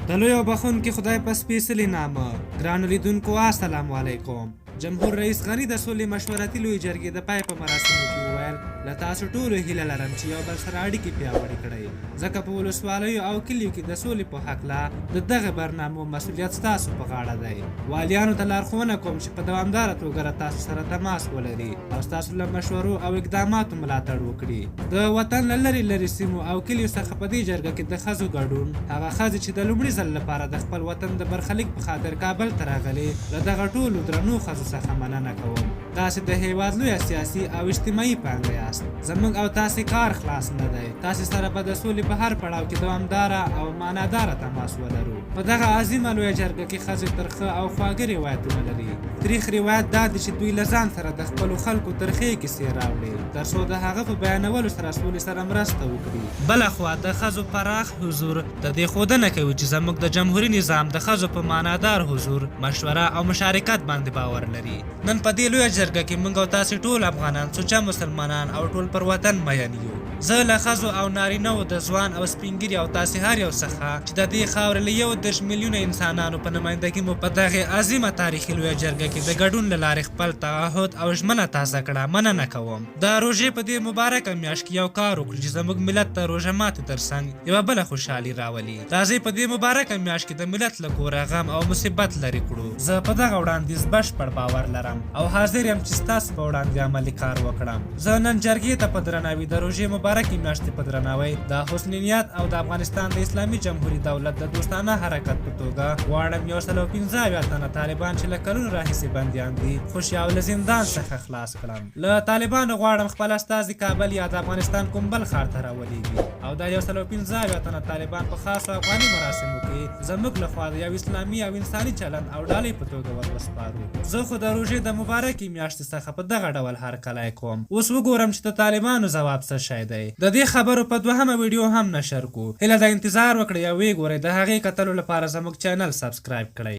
د لوی او بخښونکي خدای په سپېڅلي نامه ګرانو لیدونکو السلام علیکم. جمهور رئیس غني د سولې مشورتي لویې جرګې د پای په مراسمو کې وویل له تاسو ټولو هیله لرم چې یو بل سره اړیکې پیاوړې کړئ، ځکه په ولسوالیو او کلیو کې د سولې په هکله د دغه برنامو مسؤلیت ستاسو په غاړه دی. والیانو ته لارښوونه کوم چې په دوامداره توګه له تاسو سره تماس ولري او ستاسو له مشورو او اقداماتو ملاتړ وکړي. د وطن له لرې لرې سیمو او کلیو څخه په دې جرګه کې د ښځو ګډون، هغه ښځې چې د لومړي ځل لپاره د خپل وطن د برخلیک په خاطر کابل ته راغلې، له دغه ټولو درنو ښځو څخه مننه کوم. تاسې د هیواد لویه سیاسي او اجتماعي پانګه یاست. زموږ او تاسې کار خلاص نه دی. تاسې سره به د سولې په هر پړاو کې دوامداره او معناداره تماس ولرو. په دغه عظیمه لویه جرګه کې ښځې ترخه او خواږه روایتونه لري. تریخ روایت دا دی چې دوی له ځان سره د خپلو خلکو ترخې کیسې راوړي تر څو د هغه په بیانولو سره سولې سره مرسته وکړي. بله خوا د ښځو پراخ حضور د دې ښودنه کوي چې زموږ د جمهوري نظام د ښځو په معنادار حضور، مشوره او مشارکت باندې باور لري. نن په دې لویه جرګه کې موږ او تاسې ټول افغانان، سوچه مسلمانان او ټول پر وطن مین یو. زه له ښځو او نارینهو د ځوان او سپینګیري او تاسې هر یو څخه چې د دې خاورې له 31 میلیونه انسانانو په نمایندګي مو په دغې عظیمه تاریخي لویه جرګه کې د ګډون له لارې خپل تعهد او ژمنه تازه کړه مننه کوم. د روژې په دې مبارکه میاشت کې یو کار وکړو چې زموږ ملت ته روژه ماتې ترڅنګ یوه بله خوشحالي راولي. راځئ په دې مبارکه میاشت کې د ملت له کوره غم او مصیبت لرې کړو. زه په دغه وړاندیز بشپړ باور لرم او حاضر یم چې ستاسو په وړاندې عملي کار وکړم. زه نن جرګې ته په درناوي د روژې مبارکې میاشتې په درناوی د حسن نیت او د افغانستان د اسلامي جمهوري دولت د دوستانه حرکت په توګه غواړم 115 تنه طالبان چې له کلونو راهیسې بندیان دي خوشي او له زندان څخه خلاص کړم. له طالبانو غواړم خپل استازي کابل یا د افغانستان کوم بل ښار ته راولېږي او دا 115 تنه طالبان په خاصو افغاني مراسمو کې زموږ لخوا د یو اسلامي او انساني چلند او ډالۍ په توګه ور وسپارو. زه خو د روژې د مبارکې میاشتې څخه په دغه ډول هرکلی کوم. اوس وګورم چې د طالبانو ځواب څه شی دی. د دې خبرو په دوهمه ویډیو هم نشر کو. هیله ده انتظار وکړئ او ویې ګورئ. د هغې کتلو لپاره زموږ چینل سبسکرایب کړئ.